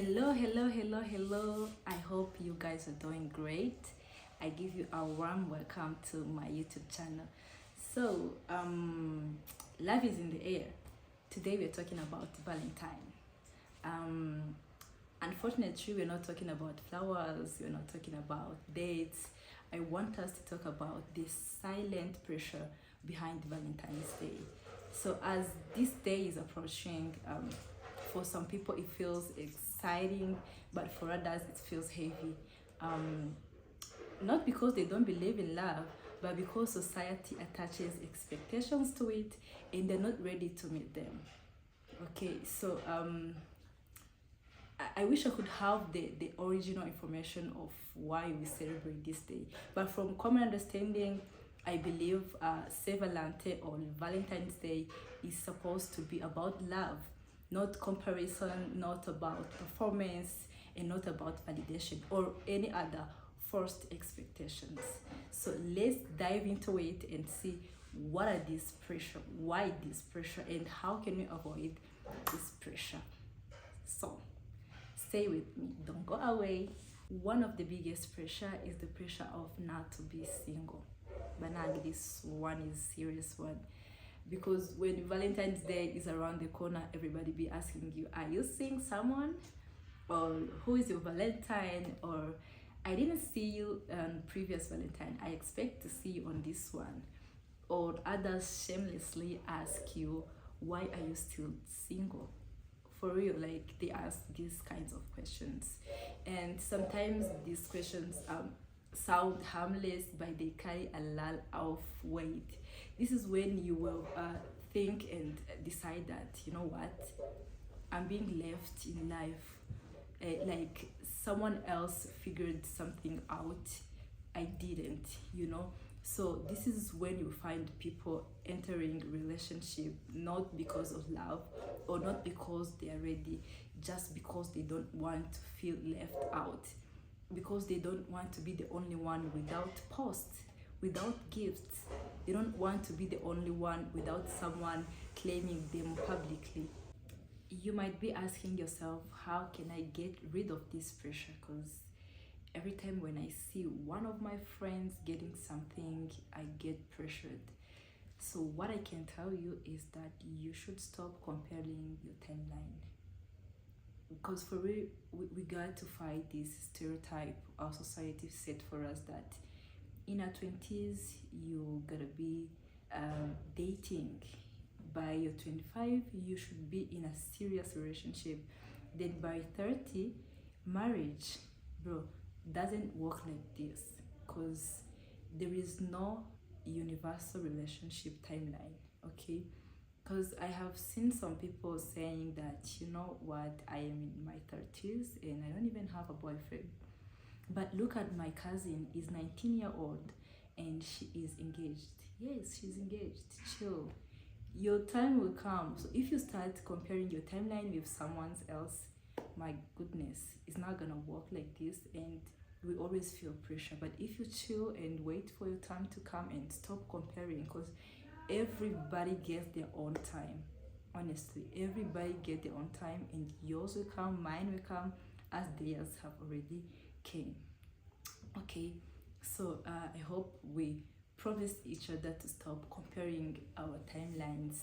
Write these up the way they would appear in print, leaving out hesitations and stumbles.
Hello, hello, hello, hello. I hope you guys are doing great. I give you a warm welcome to my YouTube channel. So, love is in the air. Today we're talking about Valentine. Um, Unfortunately, we're not talking about flowers, we're not talking about dates. I want us to talk about the silent pressure behind Valentine's Day. So, as this day is approaching, for some people it feels exciting, but for others it feels heavy. Um, Not because they don't believe in love, but because society attaches expectations to it and they're not ready to meet them. Okay, so I wish I could have the original information of why we celebrate this day. But from common understanding, I believe Saint Valentine or Valentine's Day is supposed to be about love, not comparison, not about performance, and not about validation or any other forced expectations. So let's dive into it and see what are these pressure, why this pressure, and how can we avoid this pressure. So stay with me, don't go away. One of the biggest pressure is the pressure of not to be single. But now this one is serious one because when Valentine's Day is around the corner, everybody be asking you, are you seeing someone? Or who is your Valentine? Or I didn't see you on previous Valentine. I expect to see you on this one. Or others shamelessly ask you, why are you still single? For real, like they ask these kinds of questions, and sometimes these questions sound harmless, but they carry a lot of weight. This is when you will think and decide that, you know what, I'm being left in life. Like someone else figured something out, I didn't, you know. So this is when you find people entering relationship not because of love or not because they are ready, just because they don't want to feel left out, because they don't want to be the only one without post, without gifts. They don't want to be the only one without someone claiming them publicly. You might be asking yourself, how can I get rid of this pressure? Because every time when I see one of my friends getting something, I get pressured. So what I can tell you is that you should stop comparing your timeline. Because for real, we got to fight this stereotype our society set for us that in our 20s, you gotta be dating. By your 25, you should be in a serious relationship. Then by 30, marriage. Bro, doesn't work like this, because there is no universal relationship timeline. Okay, because I have seen some people saying that, you know what, I am in my 30s and I don't even have a boyfriend, but look at my cousin is 19-year-old and she is engaged. Yes, she's engaged. Chill, your time will come. So if you start comparing your timeline with someone else, my goodness, it's not gonna work like this, and we always feel pressure. But if you chill and wait for your time to come and stop comparing, because everybody gets their own time. Honestly, everybody get their own time, and yours will come, mine will come as theirs have already came. Okay, so I hope we promise each other to stop comparing our timelines,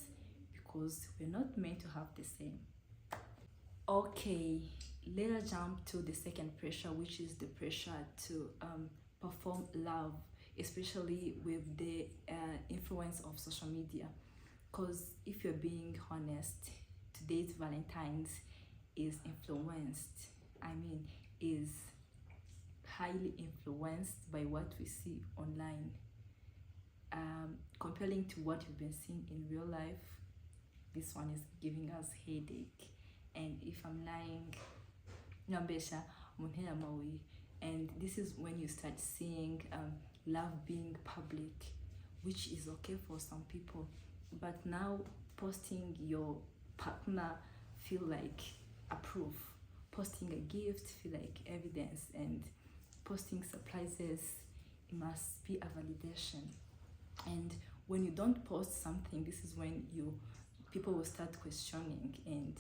because we're not meant to have the same. Okay, let us jump to the second pressure, which is the pressure to perform love, especially with the influence of social media. Because if you're being honest, today's Valentine's is influenced, I mean, is highly influenced by what we see online. Comparing to what we've been seeing in real life, this one is giving us headache. And if I'm lying, Nyambesha, Munhela Maui. And this is when you start seeing love being public, which is okay for some people. But now posting your partner feel like a proof. Posting a gift feel like evidence, and posting surprises, it must be a validation. And when you don't post something, this is when people will start questioning. And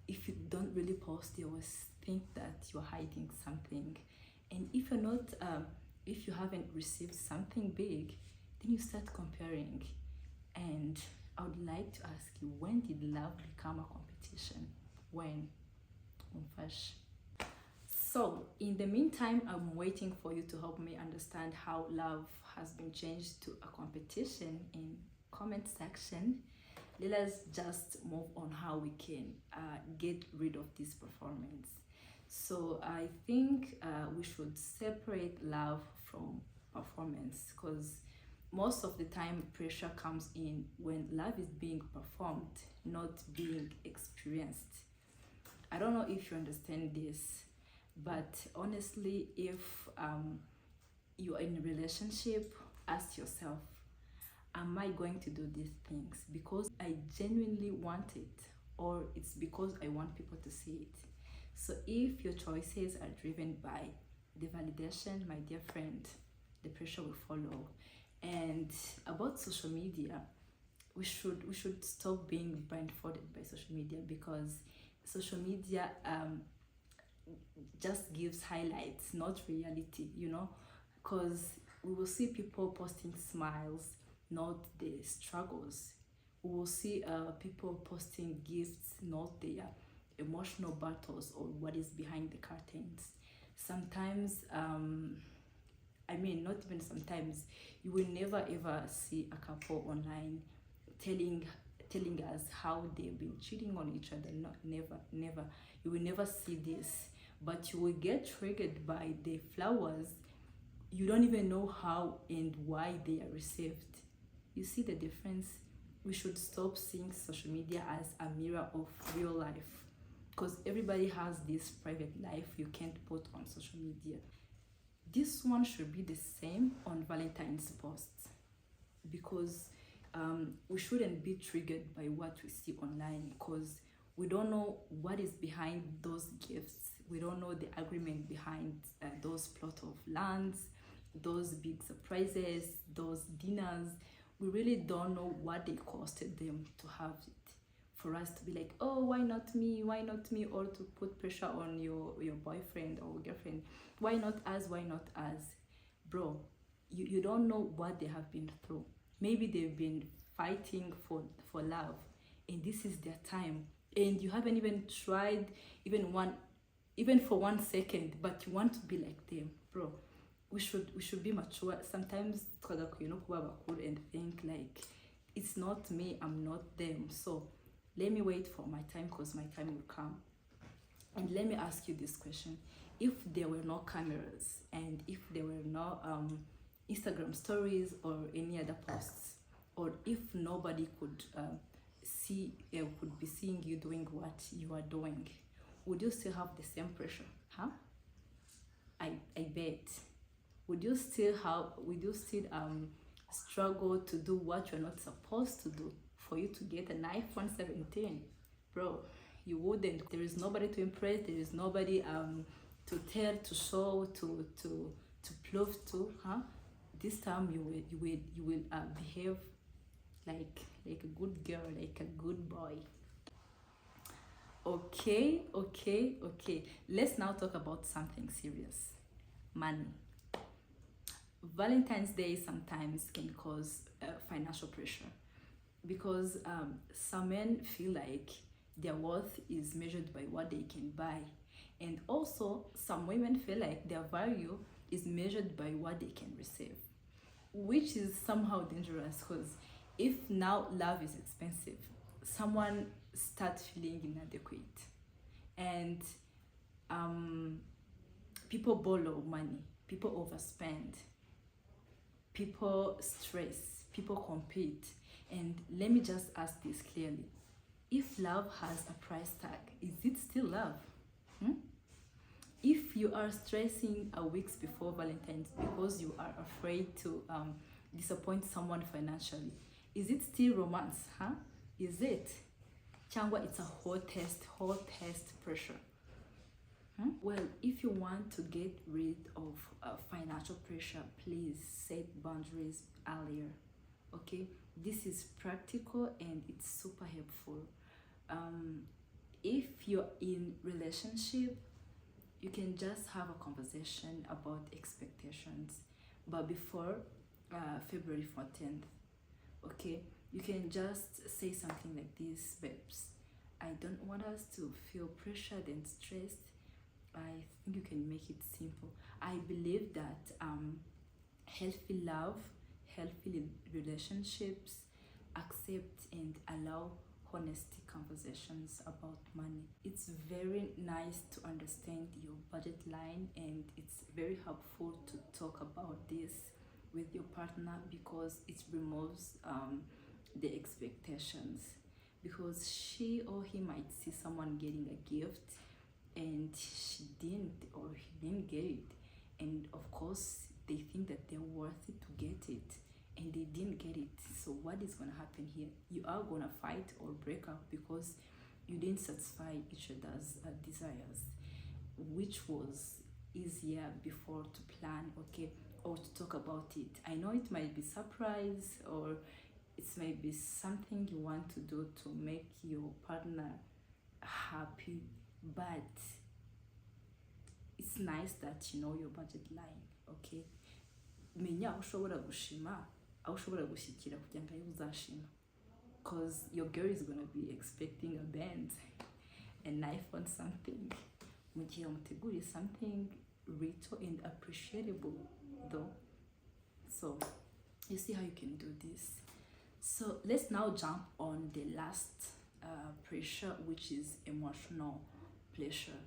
if you don't really post, they will think that you're hiding something. And if you're not, if you haven't received something big, then you start comparing. And I would like to ask you, when did love become a competition? When? Umfash. So, in the meantime, I'm waiting for you to help me understand how love has been changed to a competition in comment section. Let us just move on how we can get rid of this performance. So I think we should separate love from performance, because most of the time pressure comes in when love is being performed, not being experienced. I don't know if you understand this, but honestly, if you're in a relationship, ask yourself, am I going to do these things because I genuinely want it, or it's because I want people to see it? So if your choices are driven by the validation, my dear friend, the pressure will follow. And about social media, we should stop being blindfolded by social media, because social media just gives highlights, not reality, you know, because we will see people posting smiles, not the struggles. We will see people posting gifts, not their emotional battles or what is behind the curtains. Sometimes, I mean, not even sometimes, you will never ever see a couple online telling us how they've been cheating on each other. Not never. You will never see this, but you will get triggered by the flowers. You don't even know how and why they are received. You see the difference? We should stop seeing social media as a mirror of real life, because everybody has this private life you can't put on social media. This one should be the same on Valentine's posts, because we shouldn't be triggered by what we see online, because we don't know what is behind those gifts. We don't know the agreement behind those plot of lands, those big surprises, those dinners. We really don't know what they costed them to have it, for us to be like, oh, why not me, or to put pressure on your boyfriend or girlfriend, why not us, bro. You don't know what they have been through. Maybe they've been fighting for love, and this is their time, and you haven't even tried even for 1 second, but you want to be like them, bro. We should be mature sometimes, and think like, it's not me, I'm not them, so let me wait for my time, because my time will come. And let me ask you this question: if there were no cameras, and if there were no Instagram stories or any other posts, or if nobody could could be seeing you doing what you are doing, would you still have the same pressure? I bet. Would you still struggle to do what you're not supposed to do for you to get an iPhone 17? Bro, you wouldn't. There is nobody to impress, there is nobody to tell, to show, to prove to. This time you will behave like a good girl, like a good boy. Okay. Let's now talk about something serious. Money. Valentine's Day sometimes can cause financial pressure, because some men feel like their worth is measured by what they can buy, and also some women feel like their value is measured by what they can receive, which is somehow dangerous, because if now love is expensive, someone starts feeling inadequate, and people borrow money, people overspend, people stress, people compete. And let me just ask this clearly: if love has a price tag, is it still love? If you are stressing a weeks before Valentine's because you are afraid to disappoint someone financially, is it still romance? Is it? Changwa, it's a hot test pressure. Well, if you want to get rid of financial pressure, please set boundaries earlier. Okay, this is practical and it's super helpful. If you're in relationship, you can just have a conversation about expectations, but before February 14th, okay, you can just say something like this: babes, I don't want us to feel pressured and stressed. I think you can make it simple. I believe that healthy love, healthy relationships accept and allow honesty conversations about money. It's very nice to understand your budget line, and it's very helpful to talk about this with your partner because it removes the expectations. Because she or he might see someone getting a gift and she didn't, or he didn't get it, and of course they think that they're worth it to get it and they didn't get it. So what is going to happen here? You are going to fight or break up because you didn't satisfy each other's desires, which was easier before to plan, okay, or to talk about it. I know it might be surprise, or it might be something you want to do to make your partner happy, but it's nice that you know your budget line, okay. Menya aho ushobora gushima, aho ushobora gushyikira kugira ngo ariho uzashima, because your girl is gonna be expecting a band, an iPhone, something. Mu gihe muteguriye something little and appreciable though. So you see how you can do this. So let's now jump on the last pressure, which is emotional pressure.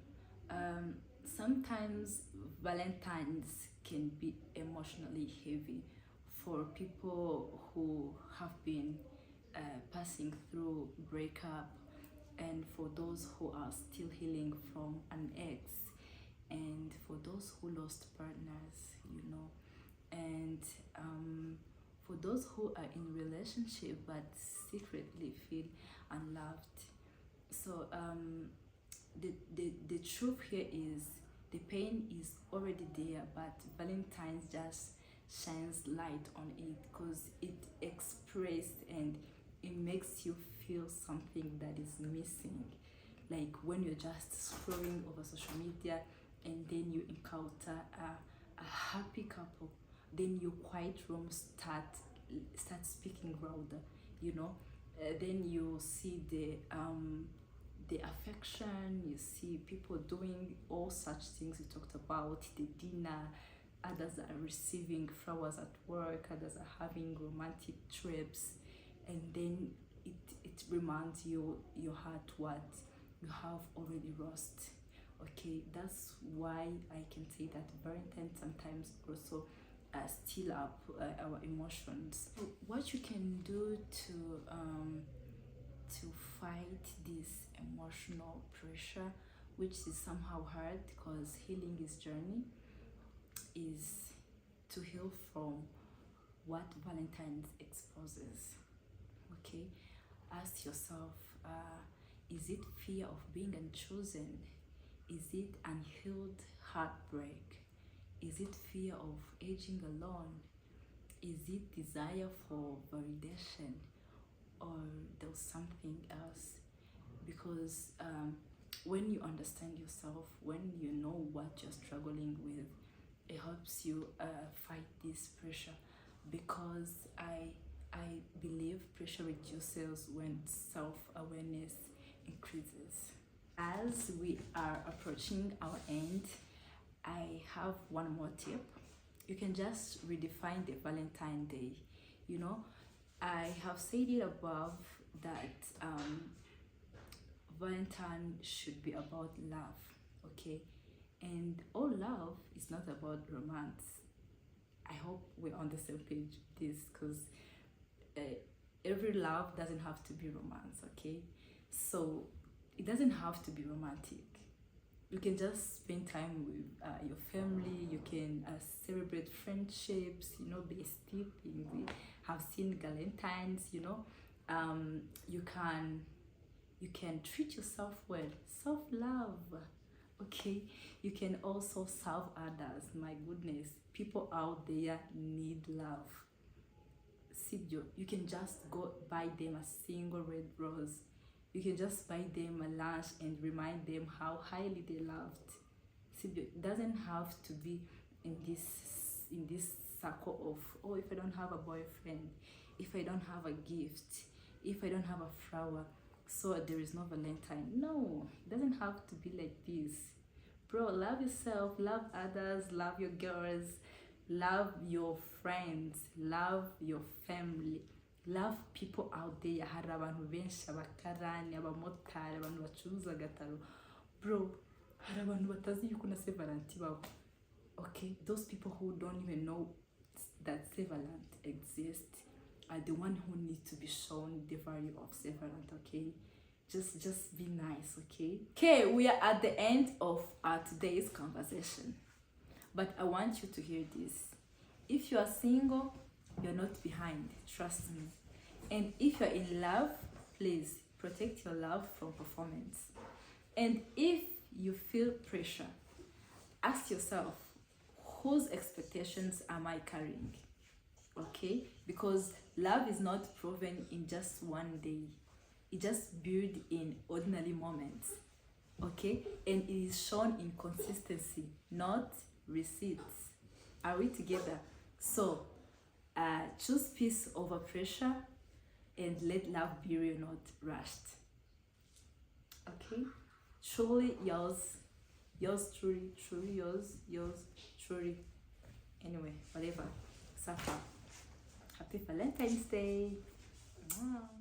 Sometimes Valentine's can be emotionally heavy for people who have been passing through breakup, and for those who are still healing from an ex, and for those who lost partners, you know, and for those who are in relationship but secretly feel unloved. So the truth here is the pain is already there, but Valentine's just shines light on it because it expressed and it makes you feel something that is missing. Like when you're just scrolling over social media and then you encounter a happy couple, then your quiet room start speaking louder, you know. Then you see the affection, you see people doing all such things we talked about, the dinner, others are receiving flowers at work, others are having romantic trips, and then it reminds you your heart what you have already lost. Okay, that's why I can say that Valentine sometimes also still up our emotions. So what you can do to fight this emotional pressure, which is somehow hard because healing is journey, is to heal from what Valentine's exposes. Okay, ask yourself, is it fear of being unchosen? Is it unhealed heartbreak? Is it fear of aging alone? Is it desire for validation? Or there's something else? Because when you understand yourself, when you know what you're struggling with, it helps you fight this pressure. Because I believe pressure reduces when self-awareness increases. As we are approaching our end, I have one more tip. You can just redefine the Valentine Day. You know, I have said it above that Valentine should be about love, okay? And all love is not about romance. I hope we're on the same page with this, because every love doesn't have to be romance, okay? So it doesn't have to be romantic. You can just spend time with your family. You can celebrate friendships, you know, bestie things. We have seen Valentines, you know. You can treat yourself well, self-love, okay? You can also serve others. My goodness, people out there need love. You can just go buy them a single red rose. You can just buy them a lunch and remind them how highly they loved. It doesn't have to be in this circle of, oh, if I don't have a boyfriend, if I don't have a gift, if I don't have a flower, so there is no Valentine. No, it doesn't have to be like this. Bro, love yourself, love others, love your girls, love your friends, love your family, love people out there. Hari abantu benshi, abakarani, abamotari, abantu bacuruza agataro. Bro, hari abantu batazi yuko na Saint Valentin babo. Okay, those people who don't even know that Saint Valentin exists are the one who need to be shown the value of Saint Valentin. Okay, just be nice. Okay, we are at the end of our today's conversation, but I want you to hear this. If you are single, you're not behind, trust me. And if you're in love, please protect your love from performance. And if you feel pressure, ask yourself, whose expectations am I carrying? Okay, because love is not proven in just one day. It just built in ordinary moments. Okay, and it is shown in consistency, not receipts. Are we together? So choose peace over pressure and let love be real, not rushed. Okay, truly yours truly, yours truly. Anyway, whatever. Safa. Happy Valentine's Day. Mwah.